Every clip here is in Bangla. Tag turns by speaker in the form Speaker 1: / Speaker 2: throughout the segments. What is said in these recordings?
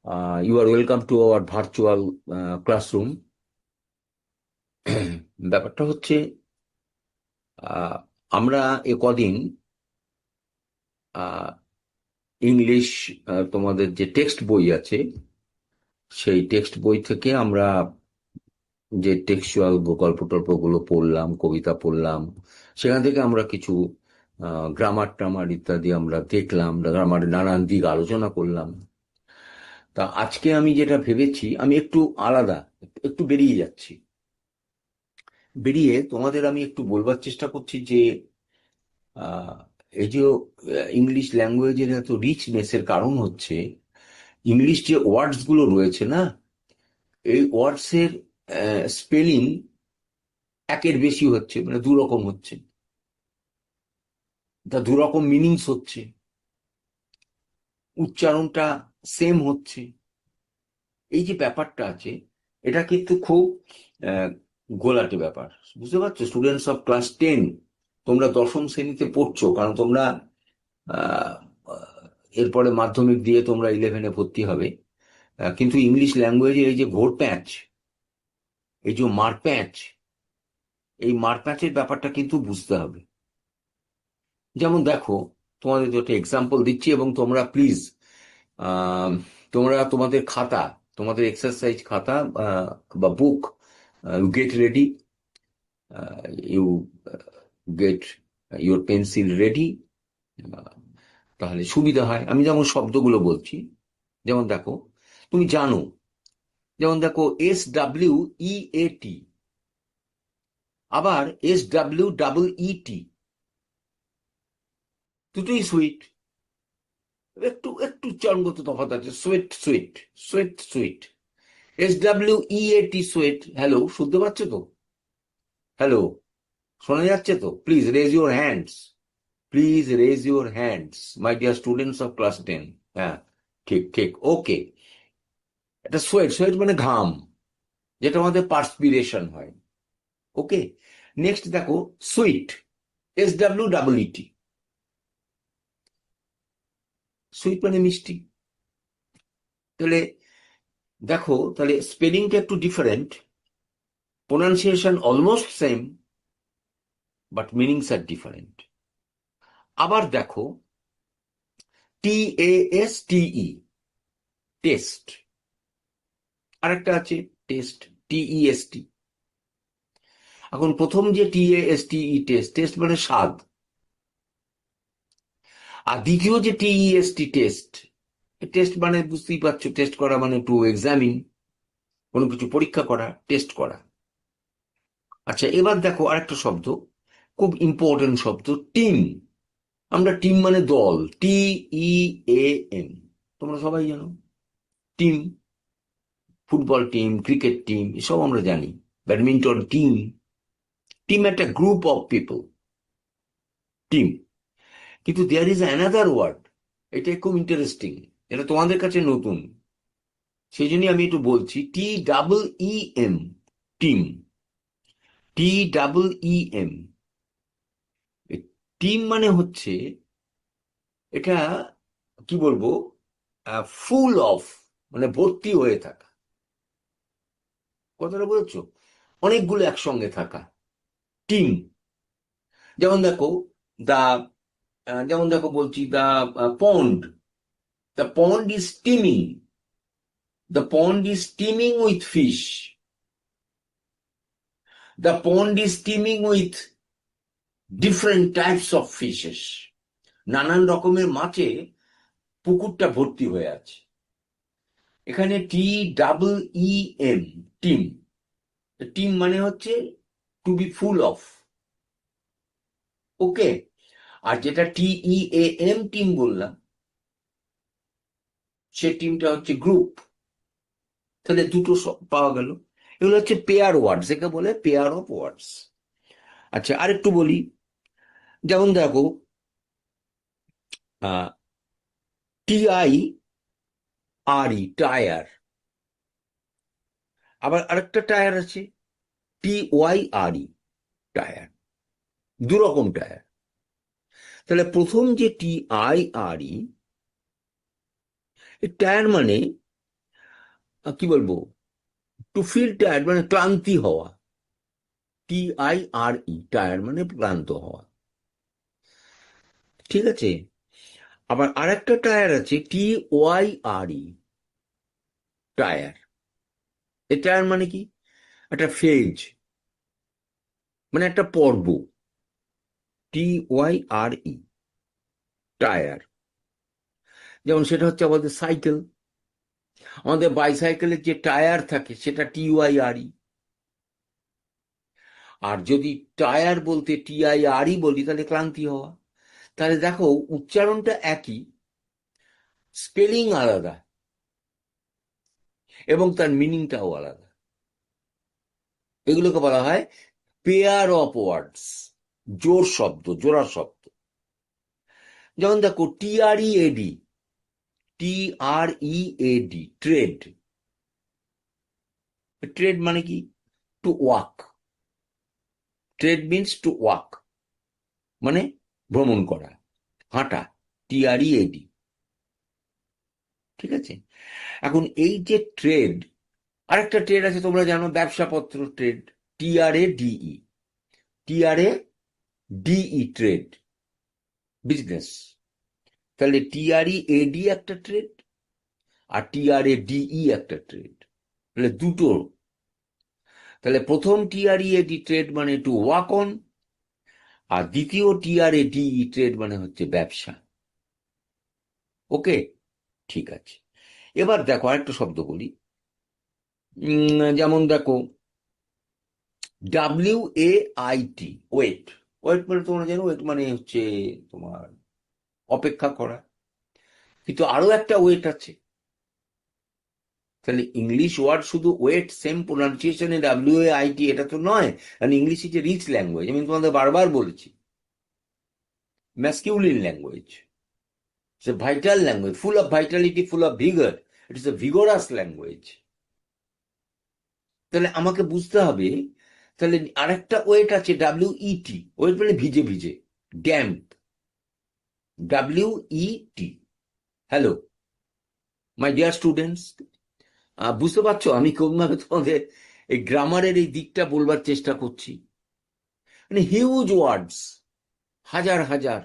Speaker 1: You are welcome to our virtual classroom. ব্যাপারটা হচ্ছে আহ, আমরা এ কদিন ইংলিশ তোমাদের যে টেক্সট বই আছে সেই টেক্সট বই থেকে আমরা যে টেক্সচুয়াল গল্প টল্পগুলো পড়লাম, কবিতা পড়লাম, সেখান থেকে আমরা কিছু গ্রামার টামার ইত্যাদি আমরা দেখলাম, গ্রামারের নানান দিক আলোচনা করলাম। তা আজকে আমি যেটা ভেবেছি, আমি একটু আলাদা, একটু বেরিয়ে যাচ্ছি। বেরিয়ে তোমাদের আমি একটু বলবার চেষ্টা করছি যে আহ, এই যে ইংলিশ ল্যাঙ্গুয়েজের এত রিচনেসের কারণ হচ্ছে ইংলিশ যে ওয়ার্ডস গুলো রয়েছে না, এই ওয়ার্ডস এর স্পেলিং একের বেশি হচ্ছে, মানে দু রকম হচ্ছে, তা দু রকম মিনিংস হচ্ছে, উচ্চারণটা সেম হচ্ছে। এই যে ব্যাপারটা আছে, এটা কিন্তু খুব আহ, ঘোলাটে ব্যাপার। বুঝতে পারছো স্টুডেন্টস অফ ক্লাস 10, তোমরা দশম শ্রেণীতে পড়ছো, কারণ তোমরা আহ, এরপরে মাধ্যমিক দিয়ে তোমরা 11-এ ভর্তি হবে। কিন্তু ইংলিশ ল্যাঙ্গুয়েজের এই যে ঘোরপ্যাঁচ, এই যে মারপ্যাঁচ, এই মারপ্যাঁচের ব্যাপারটা কিন্তু বুঝতে হবে। যেমন দেখো, তোমাদের তো একটা এক্সাম্পল দিচ্ছি, এবং তোমরা প্লিজ তোমরা তোমাদের খাতা, তোমাদের এক্সারসাইজ খাতা বা book, get ready, you get your pencil ready, তাহলে সুবিধা হয়। আমি যেমন শব্দগুলো বলছি, যেমন দেখো, তুমি জানো, যেমন দেখো SWEAT, আবার SWEET, দুটোই সুইট। একটু একটু উচ্চারণগত তফাৎ আছে, sweet sweet, sweet sweet, SWEAT sweet. Hello, শুনতে পাচ্ছ তো? হ্যালো, শোনা যাচ্ছে তো? Please raise your hands, please raise your hands, my dear students of class 10। হ্যাঁ, ঠিক ঠিক, ওকে। এটা সোয়েট, সোয়েট মানে ঘাম, যেটা আমাদের পার্সপিরেশন হয়। ওকে, নেক্সট দেখো সুইট, SWEET, সুইট মানে মিষ্টি। তাহলে দেখো, তাহলে স্পেলিংটা একটু different, pronunciation almost same, but meanings are different. আবার দেখো TASTE, টেস্ট, আরেকটা আছে টেস্ট, TEST। এখন প্রথম যে TASTE, টেস্ট, টেস্ট মানে স্বাদ, আর দ্বিতীয় যে TEST, টেস্ট, টেস্ট মানে বুঝতেই পারছো, টেস্ট করা মানে টু এক্সামিন, কোনো কিছু পরীক্ষা করা, টেস্ট করা। আচ্ছা, এবার দেখো আরেকটা শব্দ, খুব ইম্পর্টেন্ট শব্দ, টিম। আমরা টিম মানে দল, TEAM, তোমরা সবাই জানো team, football team, cricket team, এসব আমরা জানি, ব্যাডমিন্টন টিম। টিম একটা গ্রুপ অফ পিপল, টিম। কিন্তু দেয়ার ইজ অ্যানাদার ওয়ার্ড, এটা খুব ইন্টারেস্টিং, এটা তোমাদের কাছে নতুন, সেই জন্যই আমি একটু বলছি, TEEM, টিম, TEEM। টিম মানে হচ্ছে, এটা কি বলবো, ফুল অফ, মানে ভর্তি হয়ে থাকা, কথাটা বলছো, অনেকগুলো একসঙ্গে থাকা, টিম। যেমন দেখো দা, যেমন দেখো বলছি, pond, the pond is steaming, the pond is steaming with fish, the pond is steaming with different types of fishes, নানান রকমের মাছে পুকুরটা ভর্তি হয়ে আছে। এখানে TEEM, টিম, টিম মানে হচ্ছে টু বি ফুল অফ, ওকে। আর যেটা TEAM, টিম বললাম, সে টিমটা হচ্ছে গ্রুপ। তাহলে দুটো পাওয়া গেল। এগুলো হচ্ছে পেয়ার ওয়ার্ডস, একে বলে পেয়ার অফ ওয়ার্ডস। আচ্ছা, আরেকটু বলি, যেমন দেখো TIRE, টায়ার, আবার আরেকটা টায়ার আছে TYRE, টায়ার, দু রকম টায়ার। তাহলে প্রথম যে TIRE, টায়ার মানে কি বলবো, টু ফিল টায়ার্ড মানে ক্লান্তি হওয়া, TIRE, টায়ার মানে ক্লান্ত হওয়া, ঠিক আছে। আবার আরেকটা টায়ার আছে TYRE, টায়ার। এই টায়ার মানে কি, একটা ফেজ, মানে একটা পর্ব, TYRE, টায়ার। যেমন সেটা হচ্ছে আমাদের সাইকেল, আমাদের বাইসাইকেলের যে টায়ার থাকে সেটা TYRE। আর যদি টায়ার বলতে TIRE বলি তাহলে ক্লান্তি হওয়া। তাহলে দেখো উচ্চারণটা একই, স্পেলিং আলাদা, এবং তার মিনিংটাও আলাদা। এগুলোকে বলা হয় পেয়ার অফ ওয়ার্ডস, জোর শব্দ, জোড়া শব্দ। যেমন দেখো TREAD, TREAD, ট্রেড। ট্রেড মানে কি, to walk. Trade means to walk, মানে ভ্রমণ করা, হাঁটা, TREAD, ঠিক আছে। এখন এই যে ট্রেড, আরেকটা ট্রেড আছে তোমরা জানো, ব্যবসাপত্র trade, TRADE, TRADE, trade, business. তাহলে TREAD একটা ট্রেড, আর TRADE একটা ট্রেড, তাহলে দুটো। তাহলে প্রথম TREAD ট্রেড মানে টু ওয়াক অন, আর দ্বিতীয় TRADE ট্রেড মানে হচ্ছে ব্যবসা। ওকে, ঠিক আছে। এবার দেখো আরেকটা শব্দ বলি, যেমন দেখো WAIT, ওয়েট। ওয়েট মানে তোমরা জানো, ওয়েট মানে হচ্ছে তোমার অপেক্ষা করা, কিন্তু আরো একটা ওয়েট আছে। তাহলে ইংলিশ ওয়ার্ড শুধু ওয়েট সেম প্রোনাউন্সিয়েশনে WAIT, এটা তো নয়। কারণ English is a rich language, আমি তোমাদের বারবার বলেছি, masculine language, it's a vital language, full of vitality, full of vigour, it is a vigorous language. তাহলে আমাকে বুঝতে হবে, তাহলে আরেকটা ওয়েট আছে WET, ওয়েট মানে ভিজে ভিজে, damp, WET। Hello my dear students, বুঝতে পারছো আমি কোনভাবে তোমাদের এই গ্রামারের এই দিকটা বলবার চেষ্টা করছি। মানে হিউজ ওয়ার্ডস, হাজার হাজার,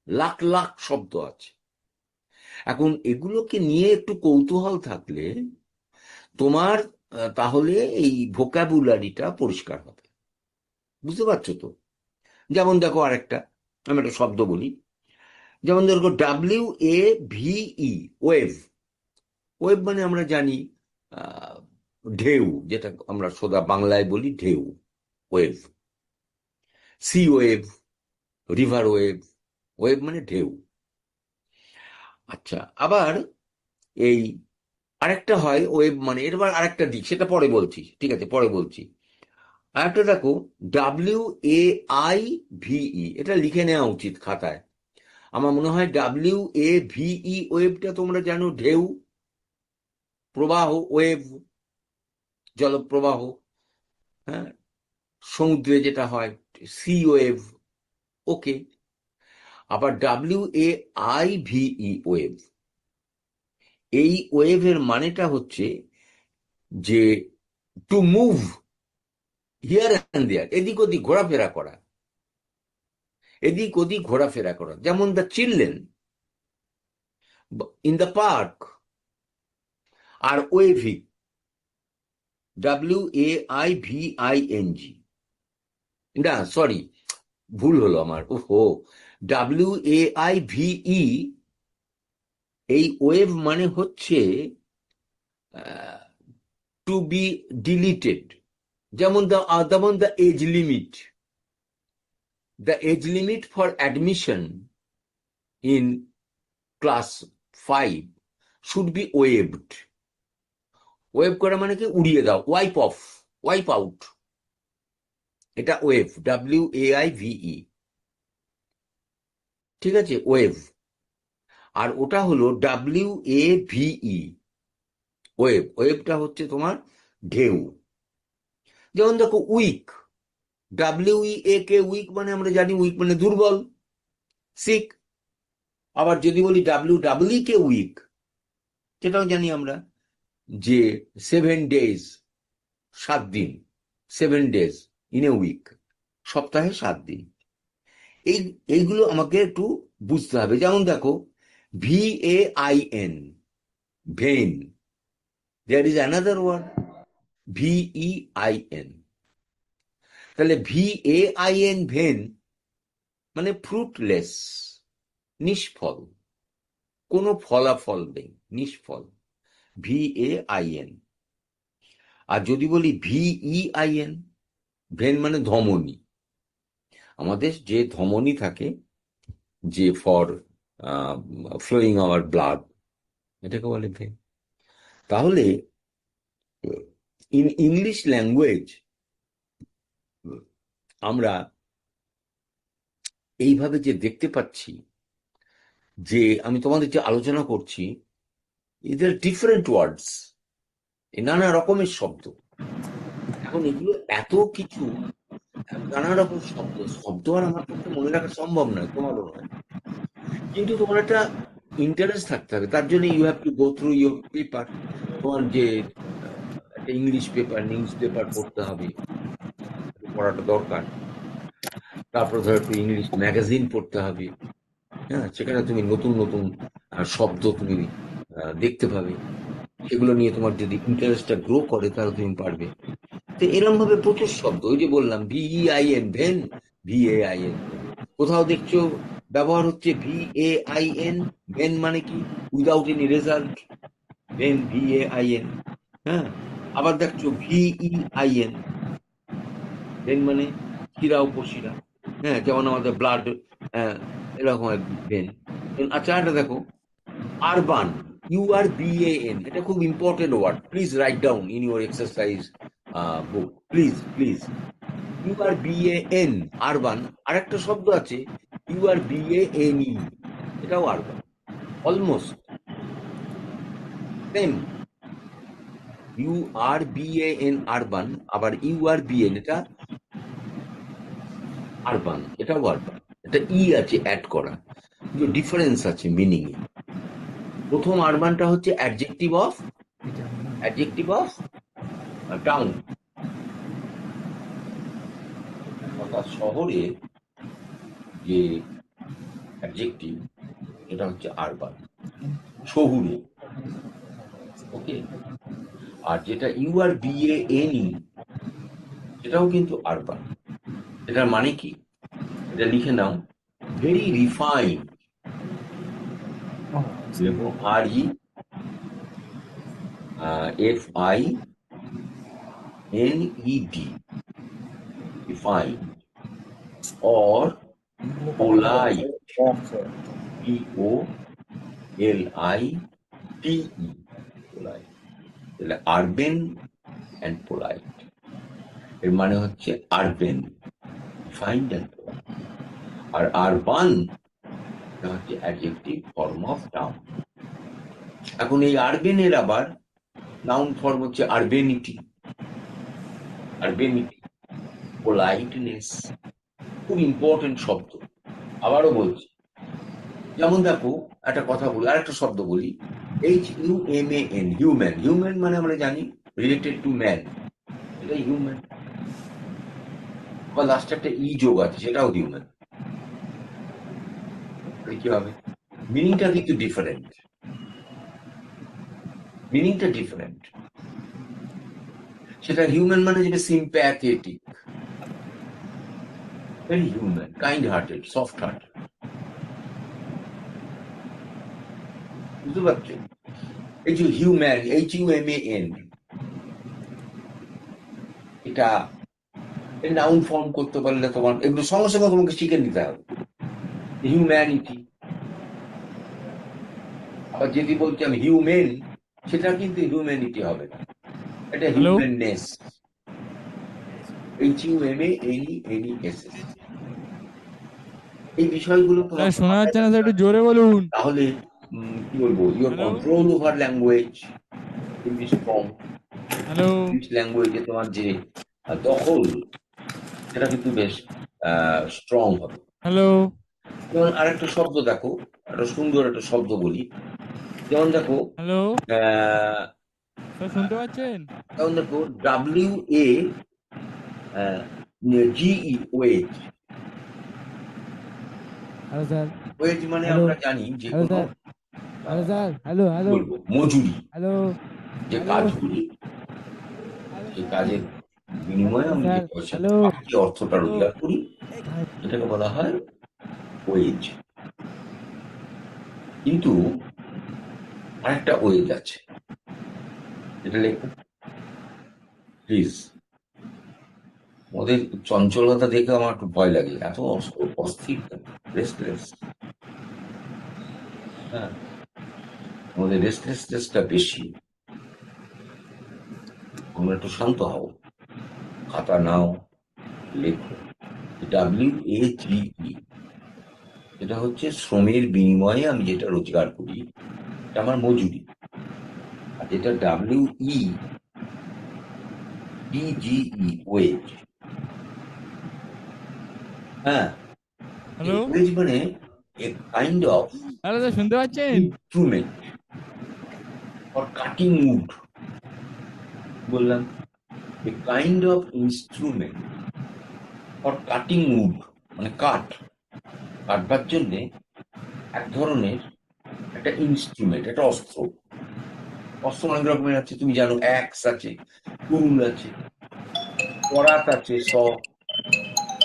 Speaker 1: লাখ লাখ শব্দ আছে। এখন এগুলোকে নিয়ে একটু কৌতূহল থাকলে তোমার তাহলে এই ভোকাবুলারিটা পরিষ্কার হবে, বুঝতে পারছো তো। যেমন দেখো আরেকটা, আমি একটা শব্দ বলি, যেমন দেখো WAVE, ওয়েভ। ওয়েভ মানে আমরা জানি আহ, ঢেউ, যেটা আমরা সোজা বাংলায় বলি ঢেউ, wave. Sea wave, river wave, wave মানে ঢেউ। আচ্ছা, আবার এই আরেকটা হয় ওয়েভ মানে, এবার আরেকটা দিক, সেটা পরে বলছি, ঠিক আছে, পরে বলছি। আরেকটা দেখো WAIVE, এটা লিখে নেওয়া উচিত খাতায়। আমার মনে হয় WAVE, ওয়েভটা তোমরা জানো, ঢেউ, প্রবাহ, ওয়েভ, জলপ্রবাহ, হ্যাঁ, সমুদ্রে যেটা হয় সি ওয়েভ। ওকে, আবার WAIVE, ওয়েভ, এই ওয়েভের মানেটা হচ্ছে যে to move here and there, এদিক ওদিক ঘোরাফেরা করা, এদিক ওদিক ঘোরাফেরা করা। যেমন the children in the park are waving, WAIVING, না সরি, ভুল হলো আমার, ওহো, WAIVE, এই ওয়েভ মানে হচ্ছে টু বি ডিলিটেড। যেমন the age limit, the age limit for admission in class 5 should be waived. Waive করা মানে কি, উড়িয়ে দাও, ওয়াইপ অফ, ওয়াইপ আউট, এটা ওয়েভ, WAIVE, ঠিক আছে, ওয়েভ। আর ওটা হলো WAVE, ওয়েভ, ওয়েভটা হচ্ছে তোমার ঢেউ। যেমন দেখো উইক, WEAK, উইক মানে আমরা জানি উইক মানে দুর্বল, সিক। আবার যদি বলি WEEK, উইক, সেটাও জানি আমরা, যে 7 days, 7 দিন, 7 days ইন এ উইক, সপ্তাহে 7 দিন, এইগুলো আমাকে একটু বুঝতে হবে। যেমন দেখো, VAIN, vain, there is another word VEIN। তাহলে VAIN, ভেন মানে ফ্রুটলেস, নিষ্ফল, কোনো ফলাফল নেই, নিষ্ফল, VAIN। আর যদি বলি VEIN, ভেন মানে ধমনী, আমাদের যে ধমনী থাকে, যে ফর ফ্লোয়িং আওয়ার ব্লাড, এটাকে বলে ভেন। তাহলে ইন ইংলিশ ল্যাঙ্গুয়েজ আমরা এইভাবে যে দেখতে পাচ্ছি, যে আমি তোমাদের যে আলোচনা করছি, এদের ডিফারেন্ট ওয়ার্ডস, নানা রকমের শব্দ। এখন এগুলো এত কিছু, নানা রকম শব্দ, শব্দ আর আমার পক্ষে মনে রাখা সম্ভব নয়, তোমারও নয়। কিন্তু তোমার একটা ইন্টারেস্ট থাকতে হবে, তার জন্য you have to go through your paper. তোমার যে একটা ইংলিশ পেপার, নিউজ পেপার পড়তে হবে, পড়াটা দরকার। তারপর ধরো একটু ইংলিশ ম্যাগাজিন পড়তে হবে, হ্যাঁ, সেখানে তুমি নতুন নতুন শব্দ তুমি দেখতে পাবে। সেগুলো নিয়ে তোমার যদি ইন্টারেস্টটা গ্রো করে, তাহলে তুমি পারবে। তো এরকম ভাবে প্রচুর শব্দ, ওই যে বললাম VEIN, ভেন, VAIN, কোথাও দেখছো ব্যবহার হচ্ছে VAIN, ভেন মানে কি, without any result, vain, VAIN। হ্যাঁ, আবার দেখছো VEIN, ভেন মানে শিরা উপশিরা, হ্যাঁ, যেমন আমাদের ব্লাড, এরকম ভেন। আচ্ছা, এটা দেখো, আরবান, URBAN, এটা খুব important word, please write down in your exercise book, please please. URBAN, urban. আরেকটা শব্দ আছে URBANE, এটাও urbane, almost same. URBAN urban, আবার URBN এটা আরবান, এটাও আরবান। এটা আছে অ্যাড করা, কিন্তু ডিফারেন্স আছে মিনিং এ। প্রথম আরবানটা হচ্ছে অ্যাডজেক্টিভ অফ টাউন, অর্থাৎ শহরে যে অ্যাডজেক্টিভ, এটা হচ্ছে আরবান, শহুরে। ওকে। আর যেটা URBANE, সেটাও কিন্তু আরবান। এটার মানে কি, এটা লিখে নাও, very refine, REFINED, refine, or polite, POLITE, polite। তাহলে আরবেন অ্যান্ড পোলাইট, এর মানে হচ্ছে আরবেন, রিফাইন্ড অ্যান্ড পোলাইট। আর আরবান হচ্ছে অ্যাডজেক্টিভ ফর্ম অফ টাউন। এখন এই আরবেনের আবার নাউন ফর্ম হচ্ছে আরবেনিটি, আরবেনিটি, পোলাইটনেস, খুব ইম্পর্টেন্ট শব্দ। আবারও বলছি, যেমন দেখো, একটা কথা বলি, আরেকটা শব্দ বলি, HUMAN, হিউম্যান। হিউম্যান মানে আমরা জানি রিলেটেড টু ম্যান, এটা হিউম্যান। আবার লাস্টে একটা যোগ আছে, সেটাও হিউম্যান। কি হবে, মিনিংটা কিন্তু ডিফারেন্ট, মিনিংটা ডিফারেন্ট। সেটা হিউম্যান মানে যেটা sympathetic, very human, kind hearted, soft hearted, বুঝতে পারছো? এই যে হিউম্যান, HUMAN, এটা নাউন ফর্ম করতে পারলে তোমার এগুলো সঙ্গে সঙ্গে তোমাকে শিখে নিতে হবে। হিউম্যানিটি। আবার যদি বলছি আমি হিউম্যান, সেটা কিন্তু হিউম্যানিটি হবে না, এটা
Speaker 2: হ্যালো,
Speaker 1: হিউম্যাননেস, HUMANENESS। এই বিষয়গুলো তোমার
Speaker 2: শোনা
Speaker 1: মাথায়
Speaker 2: যাচ্ছে না
Speaker 1: রাখতে
Speaker 2: স্যার, একটু
Speaker 1: হবে।
Speaker 2: জোরে বলুন।
Speaker 1: তাহলে কি বলবো, your
Speaker 2: hello,
Speaker 1: control over language will be strong.
Speaker 2: Hello,
Speaker 1: English ল্যাঙ্গুয়েজে তোমার যে দখল, সেটা কিন্তু বেশ স্ট্রং হবে।
Speaker 2: হ্যালো।
Speaker 1: যেমন আরেকটা শব্দ দেখো, একটা সুন্দর একটা শব্দ বলি, যেমন দেখো,
Speaker 2: হ্যালো। স্যার শুনতে পাচ্ছেন?
Speaker 1: যেমন দেখো WAGE, wage.
Speaker 2: Hello sir.
Speaker 1: Wage মানে
Speaker 2: হ্যালো।
Speaker 1: আমরা জানি যে
Speaker 2: হ্যালো
Speaker 1: কোনো
Speaker 2: sir. Hello
Speaker 1: ah,
Speaker 2: sir. Hello
Speaker 1: কি
Speaker 2: হ্যালো
Speaker 1: বলবো, মজুরি,
Speaker 2: হ্যালো
Speaker 1: যে
Speaker 2: হ্যালো
Speaker 1: কাজ করি
Speaker 2: হ্যালো
Speaker 1: সেই
Speaker 2: স্যার।
Speaker 1: কাজের বিনিময়ে
Speaker 2: হ্যালো
Speaker 1: আমি যে
Speaker 2: স্যার।
Speaker 1: পয়সা
Speaker 2: হ্যালো
Speaker 1: যে অর্থটা
Speaker 2: হ্যালো।
Speaker 1: রোজগার করি
Speaker 2: এই খাই।
Speaker 1: এটাকে বলা হয় ওয়েজ। কিন্তু আরেকটা ওয়েজ আছে, এটা লেখো প্লিজ। ওদের চঞ্চলতা দেখে আমার একটু ভয় লাগে, এত অস্থির, রেস্টলেস। হ্যাঁ, ওদের রেস্টলেসনেসটা বেশি। তোমরা একটু শান্ত হও, খাতা নাও, লেখো। WAGE, এটা হচ্ছে শ্রমের বিনিময়ে আমি যেটা রোজগার করি, এটা আমার মজুরি। আর যেটা WEBGE, ওয়েজ। হ্যাঁ, এই
Speaker 2: হ্যালো
Speaker 1: ওয়েজ মানে a kind of
Speaker 2: hello sir শুনতে পাচ্ছেন?
Speaker 1: Instrument for cutting wood. বললাম, a kind of instrument for cutting wood, মানে কাটবার জন্যে এক ধরনের একটা ইনস্ট্রুমেন্ট, একটা অস্ত্র। অস্ত্র অনেক রকমের আছে, তুমি জানো, অ্যাক্স আছে, টুল আছে, করাত আছে,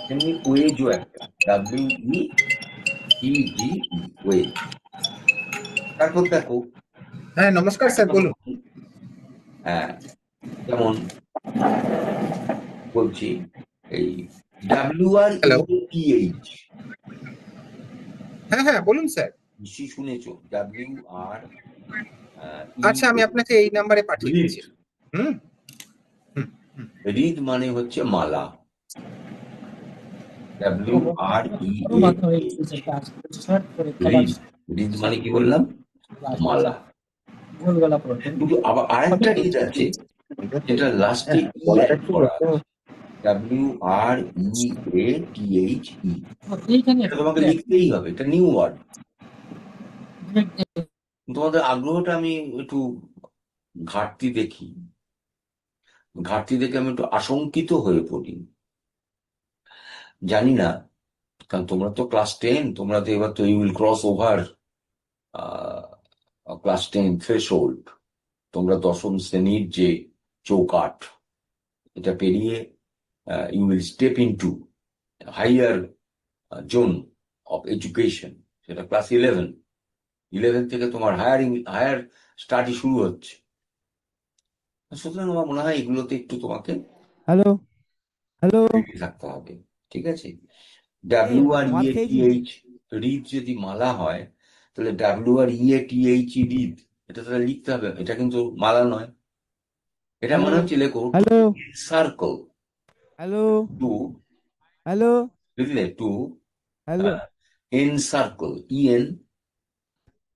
Speaker 1: তেমনি ওয়েজও একটা, WEEGE, ওয়েজ। তারপর দেখো,
Speaker 3: হ্যাঁ, নমস্কার স্যার, বলুন।
Speaker 1: হ্যাঁ, যেমন বলছি, এই
Speaker 3: হ্যালো।
Speaker 1: WRETH,
Speaker 3: হ্যাঁ হ্যাঁ, বলুন স্যার।
Speaker 1: নিশ্চয়ই শুনেছো,
Speaker 3: আচ্ছা, আমি আপনাকে এই নাম্বারে পাঠিয়ে
Speaker 1: রিড।
Speaker 3: দিচ্ছি। হুম হুম হুম।
Speaker 1: রিড মানে হচ্ছে মালা, WREAH, রিড। রিড মানে কি বললাম, মালা। কিন্তু আবার আরেকটা রিড আছে, যেটা লাস্টে ই অ্যাড করা আছে, WREATHE। এটা তোমাকে লিখতেই হবে, এটা নিউ ওয়ার্ড। তোমাদের আগ্রহটা আমি একটু ঘাটতি দেখি, ঘাটতি দেখে আমি একটু আশঙ্কিত হয়ে পড়ি। জানি না, কারণ তোমরা তো ক্লাস 10, তোমরা তো এবার তো you will cross over class 10 threshold. তোমরা দশম শ্রেণীর যে চৌকাঠ, এটা পেরিয়ে you will step into higher zone of education, সেটা ক্লাস 11। 11 থেকে তোমার হায়ার স্টাডি শুরু হচ্ছে। সুতরাং আমার মনে হয় এগুলোতে একটু তোমাকে
Speaker 2: হ্যালো হ্যালো।
Speaker 1: ready থাকতে হবে, ঠিক আছে?
Speaker 2: এই মার খেয়েছি।
Speaker 1: WREATH, রিদ যদি মালা হয়, তাহলে WREATH, রিদ, এটা তাহলে লিখতে হবে, এটা কিন্তু মালা নয়। এটা
Speaker 2: হ্যালো
Speaker 1: মনে হচ্ছে, লেখো
Speaker 2: hello
Speaker 1: circle,
Speaker 2: hello
Speaker 1: to,
Speaker 2: hello
Speaker 1: বুঝলে, to
Speaker 2: hello.
Speaker 1: Encircle,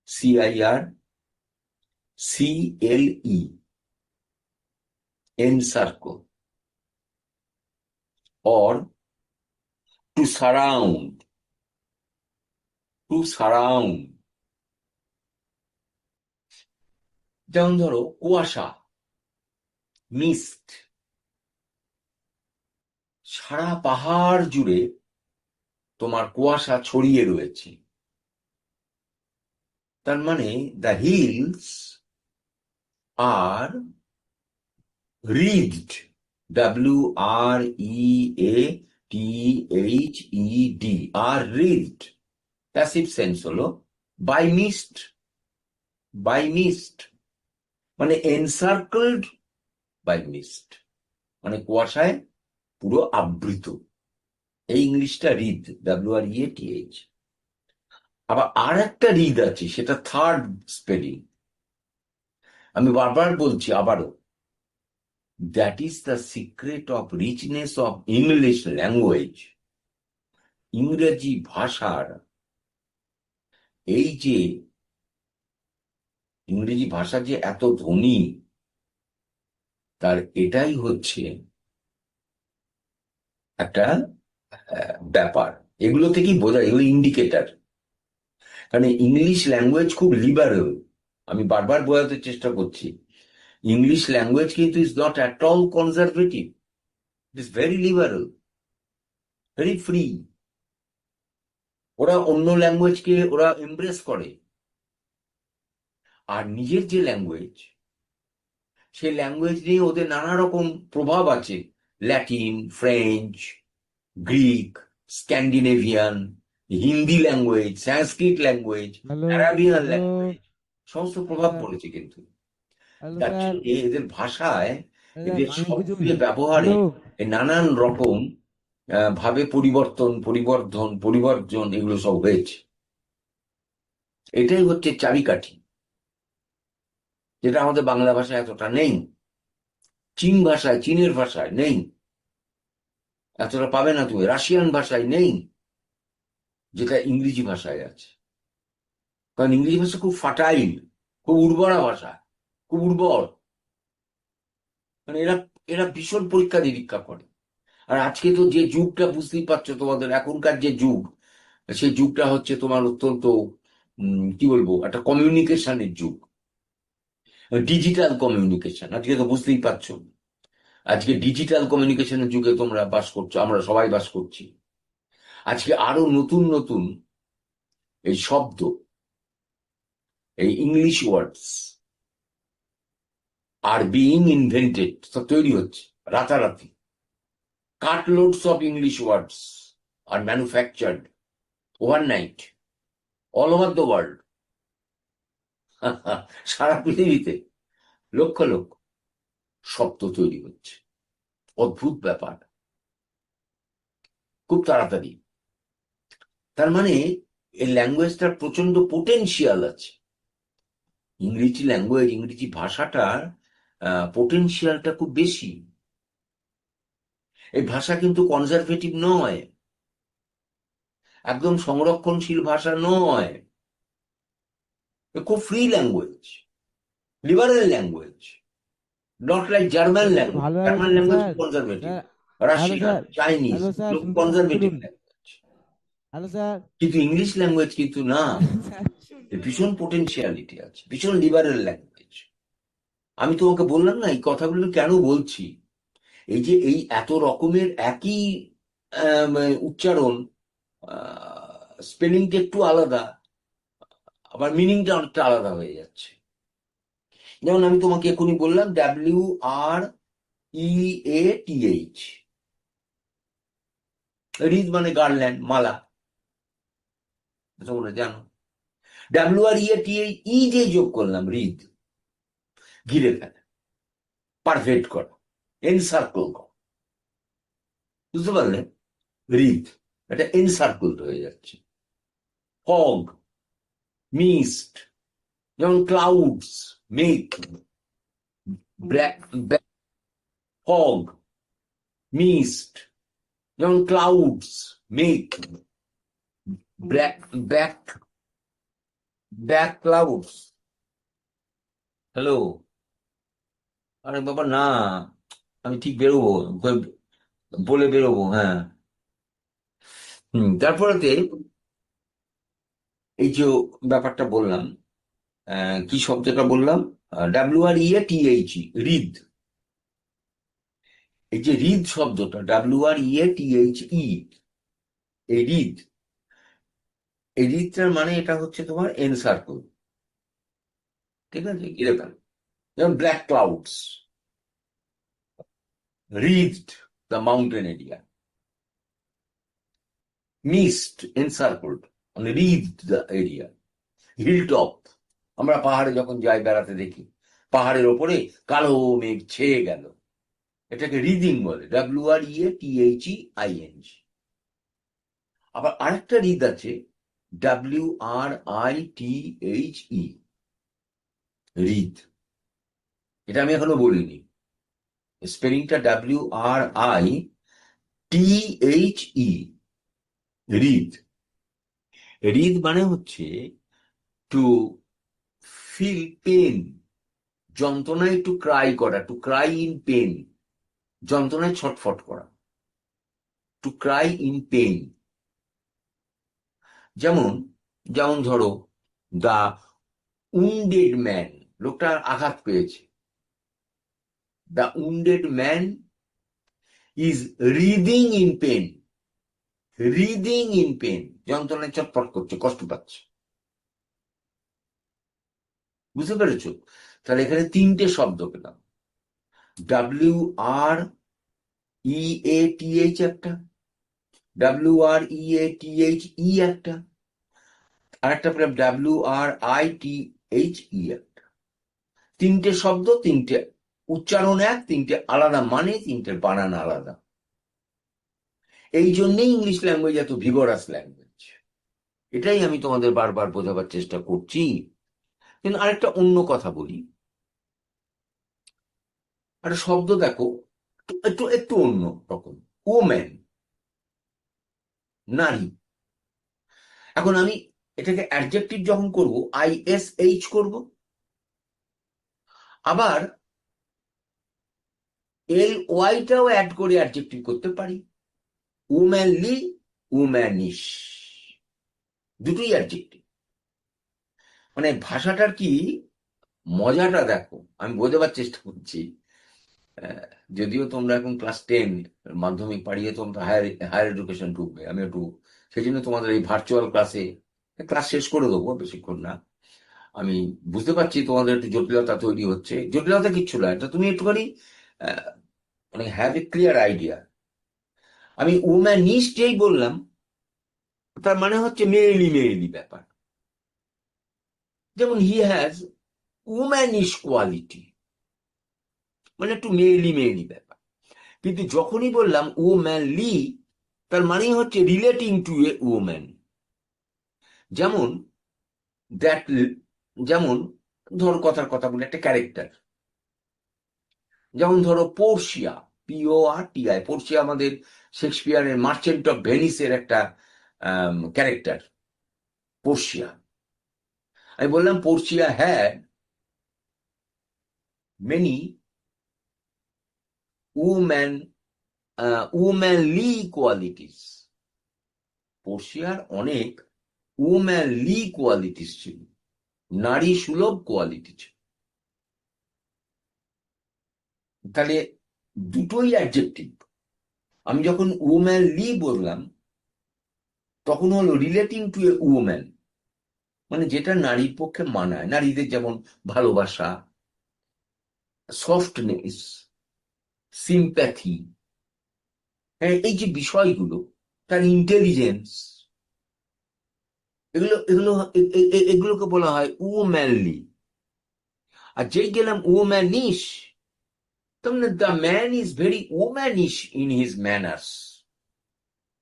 Speaker 1: ENCIRCLE, encircle, or to surround, to surround। যেমন ধরো কুয়াশা, মিস্ট, সারা পাহাড় জুড়ে তোমার কুয়াশা ছড়িয়ে রয়েছে, তার মানে the hills are wreathed, WREATHED, are wreathed. Passive sense হলো বাই মিস্ট, বাই মিস্ট, মানে এনসার্কেলড বাই মিস্ট, মানে কুয়াশায় পুরো আবৃত। এই ইংলিশটা রিড, WREATH। আবার আর একটা রিড আছে, সেটা থার্ড স্পেলিং। আমি বারবার বলছি আবারও, that is the secret of richness of English language. ইংরেজি ভাষার এই যে, ইংরেজি ভাষা যে এত ধনী, তার এটাই হচ্ছে একটা ব্যাপার। এগুলো থেকেই বোঝা, এগুলো ইন্ডিকেটার। কারণ ইংলিশ ল্যাঙ্গুয়েজ খুব লিবারেল। আমি বারবার বোঝাতে চেষ্টা করছি, ইংলিশ ল্যাঙ্গুয়েজ কিন্তু is not at all conservative, it is very liberal, very free. ওরা অন্য ল্যাঙ্গুয়েজকে ওরা এমব্রেস করে। আর নিজের যে ল্যাঙ্গুয়েজ, সেই ল্যাঙ্গুয়েজ নিয়ে ওদের নানা রকম প্রভাব আছে, Latin, French, Greek, Scandinavian, Hindi language, Sanskrit language,
Speaker 2: hello
Speaker 1: Arabian
Speaker 2: hello
Speaker 1: language, সমস্ত প্রভাব
Speaker 2: স্যার
Speaker 1: পড়েছে কিন্তু।
Speaker 2: হ্যালো
Speaker 1: যার
Speaker 2: স্যার
Speaker 1: জন্য এদের ভাষায়,
Speaker 2: স্যার
Speaker 1: এদের
Speaker 2: কানে বুঝুন
Speaker 1: শব্দের ব্যবহারে
Speaker 2: হ্যালো
Speaker 1: এই নানান রকম ভাবে পরিবর্তন, পরিবর্ধন, পরিবর্জন, এগুলো সব হয়েছে। এটাই হচ্ছে চাবিকাঠি, যেটা আমাদের বাংলা ভাষায় এতটা নেই, চীনের ভাষায় নেই, এতটা পাবে না তুমি, রাশিয়ান ভাষায় নেই, যেটা ইংরেজি ভাষায় আছে। কারণ ইংরেজি ভাষা খুব ফার্টাইল, খুব উর্বরা ভাষা, খুব উর্বর। মানে এরা এরা ভীষণ পরীক্ষা নিরীক্ষা করে। আর আজকে তো যে যুগটা বুঝতেই পারছো, তোমাদের এখনকার যে যুগ, সেই যুগটা হচ্ছে তোমার অত্যন্ত কি বলবো, একটা কমিউনিকেশনের যুগ, ডিজিটাল কমিউনিকেশন। আজকে তো বুঝতেই পারছো, আজকে ডিজিটাল কমিউনিকেশনের যুগে তোমরা বাস করছো, আমরা সবাই বাস করছি। আজকে আরো নতুন নতুন এই শব্দ, এই English words are being invented, সব তৈরি হচ্ছে রাতারাতি। Cartloads of English words are manufactured overnight all over the world. সারা পৃথিবীতে লক্ষ লক্ষ শব্দ তৈরি হচ্ছে। অদ্ভুত ব্যাপার, খুব তাড়াতাড়ি। তার মানে এই ল্যাঙ্গুয়েজটার প্রচন্ড পোটেনশিয়াল আছে। ইংরেজি ল্যাঙ্গুয়েজ, ইংরেজি ভাষাটার পোটেনশিয়ালটা খুব বেশি। এই ভাষা কিন্তু কনজারভেটিভ নয়, একদম সংরক্ষণশীল ভাষা নয়, এ খুব free language, liberal language, not like German
Speaker 2: sir একটু
Speaker 1: ল্যাঙ্গুয়েজ।
Speaker 2: ভালোভাবে
Speaker 1: জার্মান
Speaker 2: বলুন
Speaker 1: ল্যাঙ্গুয়েজ
Speaker 2: স্যার
Speaker 1: খুব conservative,
Speaker 2: sir hello
Speaker 1: Russian,
Speaker 2: sir
Speaker 1: Chinese,
Speaker 2: hello sir
Speaker 1: খুব
Speaker 2: শুনতে
Speaker 1: কনজারভেটিভ
Speaker 2: শুনুন
Speaker 1: ল্যাঙ্গুয়েজ।
Speaker 2: হ্যালো স্যার
Speaker 1: কিন্তু ইংলিশ ল্যাঙ্গুয়েজ কিন্তু না,
Speaker 2: স্যার
Speaker 1: এর ভীষণ পোটেনশিয়ালিটি আছে, ভীষণ লিবারেল ল্যাঙ্গুয়েজ। আমি তোমাকে বললাম না এই কথাগুলো কেন বলছি। এই যে এই এত রকমের একই উচ্চারণ, স্পেলিংটা একটু আলাদা, আবার মিনিংটা অনেকটা আলাদা হয়ে যাচ্ছে। যেমন আমি তোমাকে এখনই বললাম WREATH, রিদ মানে গার্ল্যান্ড, মালা, তোমরা জানো। WREATH, যে যোগ করলাম, রিদ, ঘিরে ফেলা, পারফেক্ট করা, এনসার্কল করা, বুঝতে পারলে? রিদ এটা এনসার্কল হয়ে যাচ্ছে। ফগ, মিস্ট, যেমন ক্লাউডস, মেঘ, ব্ল্যাক, ফগ, মিস্ট, যেমন ক্লাউডস, মেঘ, black, back, back clouds. Hello, আরে বাবা না, আমি ঠিক বেরোবো, বলে বেরোবো, হ্যাঁ। তারপরেতে এই যে ব্যাপারটা বললাম, কি শব্দটা বললাম, WREATH, রিদ। এই যে রিদ শব্দটা, WREATHE, এই রিদ, এই রিদটার মানে এটা হচ্ছে তোমার এনসার্কল, ঠিক আছে, ঘিরে ফেলো। যেমন black clouds, wreathed the mountain area, mist encircled, মানে wreathed the area, hilltop, আমরা পাহাড়ে যখন যাই বেড়াতে দেখি, পাহাড়ের ওপরে কালো মেঘ ছেয়ে গেল, এটাকে রিদিং বলে, WREATHEING। আবার আরেকটা রিদ আছে, WRITHE, রিদ। এটা আমি এখনো বলিনি, স্পেলিংটা WRITHE, রিদ। রিদ মানে হচ্ছে টু ফিল পেন, যন্ত্রণায় একটু ক্রাই করা, টু ক্রাই ইন পেন, যন্ত্রণায় ছটফট করা, টু ক্রাই ইন পেন। যেমন যেমন ধরো, দা উন্ডেড ম্যান, লোকটা আঘাত পেয়েছে, the wounded man is writhing in pain. Writhing in pain, যন্ত্রণায় চটপট করছে, কষ্ট পাচ্ছে। বুঝতে পেরেছো? তাহলে এখানে তিনটে শব্দ পেলাম। WREATH একটা, WREATHE একটা, আর একটা পেলাম WRITHE একটা। তিনটে শব্দ, তিনটে উচ্চারণ এক, তিনটে আলাদা মানে, তিনটে বানান আলাদা। এই জন্যই ইংলিশ ল্যাঙ্গুয়েজ এত ভিগরাস ল্যাঙ্গুয়েজ। এটাই আমি তোমাদের বারবার বোঝাবার চেষ্টা করছি। কিন্তু আরেকটা অন্য কথা বলি, একটা শব্দ দেখো, একটু একটু অন্য রকম, ওম্যান, নারী। এখন আমি এটাকে অ্যাডজেক্টিভ যখন করব, ISH করব, আবার LY-টাও অ্যাড করে অ্যাডজেক্টিভ করতে পারি। উম্যানলি, উম্যানিশ, দুটোই অ্যাডজেক্টিভ। মানে ভাষাটার কি মজাটা দেখো, আমি বোঝাবার চেষ্টা করছি। আহ, যদিও তোমরা এখন ক্লাস 10 মাধ্যমিক পাড়িয়ে তোমরা হায়ার এডুকেশন ঢুকবে, আমি একটু সেই জন্য তোমাদের এই ভার্চুয়াল ক্লাসে ক্লাস শেষ করে দেবো, বেশিক্ষণ না। আমি বুঝতে পারছি তোমাদের একটু জটিলতা তৈরি হচ্ছে। জটিলতা কিচ্ছু না, এটা তুমি একটুখানি আহ, মানে হ্যাভ এ ক্লিয়ার আইডিয়া। আমি উম্যানিশ যেই বললাম, তার মানে হচ্ছে মেয়েলি মেয়েলি ব্যাপার। যেমন হি হ্যাজ উম্যানিশ কোয়ালিটি, মানে একটু মেয়েলি মেয়েলি ব্যাপার। কিন্তু যখনই বললাম উম্যানলি, তার মানে হচ্ছে রিলেটিং টু এ উম্যান। যেমন দ্যাট, যেমন ধরো কথার কথা বলে একটা ক্যারেক্টার, যেমন ধরো পোর্শিয়া, PORTI। পোর্শিয়া আমাদের শেক্সপিয়ারের মার্চেন্ট অফ ভেনিসের একটা ক্যারেক্টার, পোর্শিয়া। আমি বললাম Portia had many woman womanly qualities. পোর্শিয়ার অনেক উম্যানলি কোয়ালিটিস ছিল, নারী সুলভ কোয়ালিটি ছিল। তাহলে দুটোই অ্যাডজেক্টিভ। আমি যখন উম্যানলি বললাম, তখন হলো রিলেটিং টু এ উম্যান, মানে যেটা নারীর পক্ষে মানায়। নারীদের যেমন ভালোবাসা, সফটনেস, সিম্প্যাথি, হ্যাঁ, এই যে বিষয়গুলো, তার ইন্টেলিজেন্স, এগুলো এগুলো এগুলোকে বলা হয় উম্যানলি। আর যেই গেলাম উম্যানিশ, তার মানে the man is very womanish in his manners.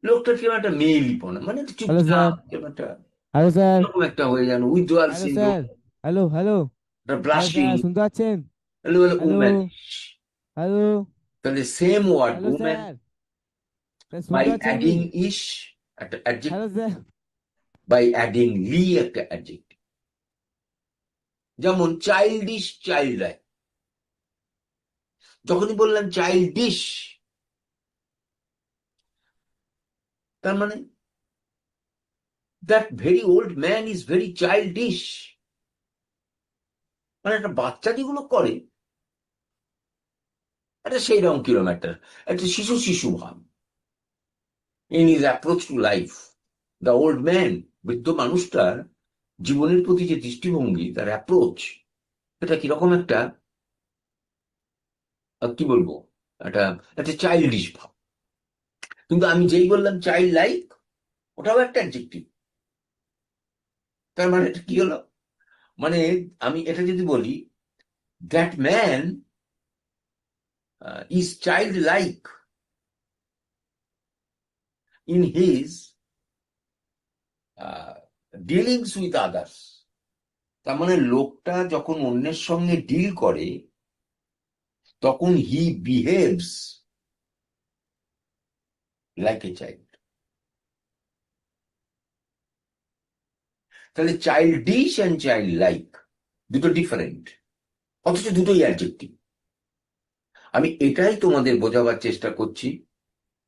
Speaker 1: লোকটা কেউ একটা মেয়েলিপনা, মানে একটা
Speaker 2: হ্যালো স্যার,
Speaker 1: চুপচাপ, কেউ একটা
Speaker 2: হ্যালো স্যার,
Speaker 1: এরকম একটা হয়ে যান, withdrawal
Speaker 2: hello
Speaker 1: syndrome,
Speaker 2: sir, hello hello, hello
Speaker 1: blushing,
Speaker 2: sir, শুনতে পাচ্ছেন?
Speaker 1: এগুলো হলো
Speaker 2: হ্যালো,
Speaker 1: উম্যানিশ।
Speaker 2: হ্যালো,
Speaker 1: তাহলে same word
Speaker 2: hello
Speaker 1: woman,
Speaker 2: sir, sir
Speaker 1: by
Speaker 2: শুনতে পাচ্ছেন কি?
Speaker 1: অ্যাডিং ইশ একটা adjective,
Speaker 2: hello sir,
Speaker 1: by adding ly একটা অ্যাডজেক্টিভ। যেমন চাইল্ডিশ, চাইল্ডলাইক। যখনই বললাম চাইল্ডিশ, তার মানে that very old man is very childish, মানে একটা বাচ্চা যেগুলো করে, একটা সেই রকম কিরকম একটা একটা শিশু শিশু ভাব in his approach to life. The old man, বৃদ্ধ মানুষটার জীবনের প্রতি যে দৃষ্টিভঙ্গি, তার অ্যাপ্রোচ, এটা কিরকম একটা কি বলবো, একটা একটা চাইল্ডিশ ভাব। কিন্তু আমি যেই বললাম চাইল্ড লাইক, ওটাও একটা অ্যাডজেক্টিভ। তার মানে এটা কি হলো, মানে আমি এটা যদি বলি that man is child like in his dealings with others. তার মানে লোকটা যখন অন্যের সঙ্গে ডিল করে, তখন হি বিহেভস লাইক এ চাইল্ড। তাহলে চাইল্ডিশ অ্যান্ড চাইল্ড লাইক দুটো ডিফারেন্ট, অথচ দুটোই অ্যাডজেক্টিভ। আমি এটাই তোমাদের বোঝাবার চেষ্টা করছি,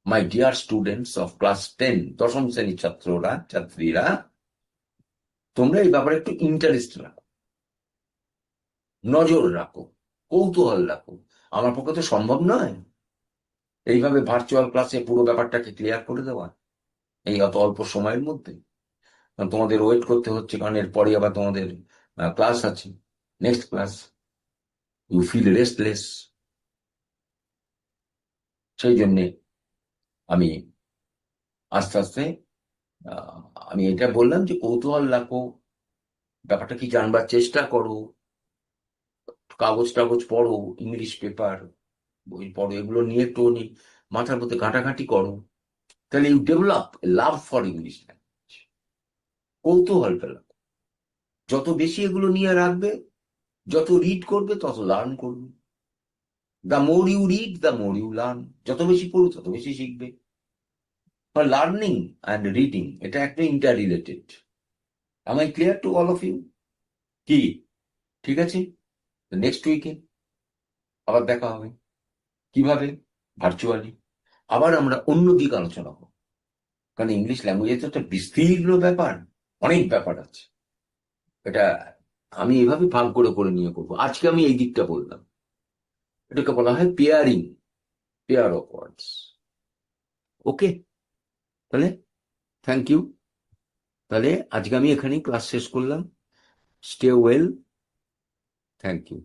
Speaker 1: মাই ডিয়ার স্টুডেন্টস অফ ক্লাস 10, দশম শ্রেণীর ছাত্ররা, ছাত্রীরা। তোমরা এই ব্যাপারে একটু ইন্টারেস্ট রাখো, নজর রাখো, কৌতূহল রাখো। আমার পক্ষে তো সম্ভব নয় এইভাবে ভার্চুয়াল ক্লাসে পুরো ব্যাপারটাকে ক্লিয়ার করে দেওয়া এই অত অল্প সময়ের মধ্যে। কারণ তোমাদের ওয়েট করতে হচ্ছে, কারণ এরপরে আবার তোমাদের ক্লাস আছে, next class. You feel restless. সেই জন্যে আমি আস্তে আস্তে আহ, আমি এটা বললাম যে কৌতূহল রাখো, ব্যাপারটা কি জানবার চেষ্টা করো, কাগজ টাগজ পড়ো, ইংলিশ পেপার বই পড়ো, এগুলো নিয়ে একটু মাথার মধ্যে ঘাঁটাঘাঁটি করো, তাহলে you develop love for English language. কৌতূহল পেলাম, যত বেশি এগুলো নিয়ে রাখবে, যত রিড করবে তত লার্ন করবে। The more you read the more you learn. যত বেশি পড়ো তত বেশি শিখবে। লার্নিং অ্যান্ড রিডিং এটা একটা inter related. Am I clear to all of you? কি ঠিক আছে? নেক্সট উইকে আবার দেখা হবে। কিভাবে? ভার্চুয়ালি। আবার আমরা অন্য দিক আলোচনা করব, কারণ ইংলিশ ল্যাঙ্গুয়েজ তো একটা বিস্তীর্ণ ব্যাপার, অনেক ব্যাপার আছে। এটা আমি এভাবে ভাগ করে করে নিয়ে করবো। আজকে আমি এই দিকটা বললাম, এটাকে বলা হয় পেয়ারিং, পেয়ার অফ ওয়ার্ডস। ওকে, তাহলে থ্যাংক ইউ। তাহলে আজকে আমি এখানেই ক্লাস শেষ করলাম। Stay well, thank you.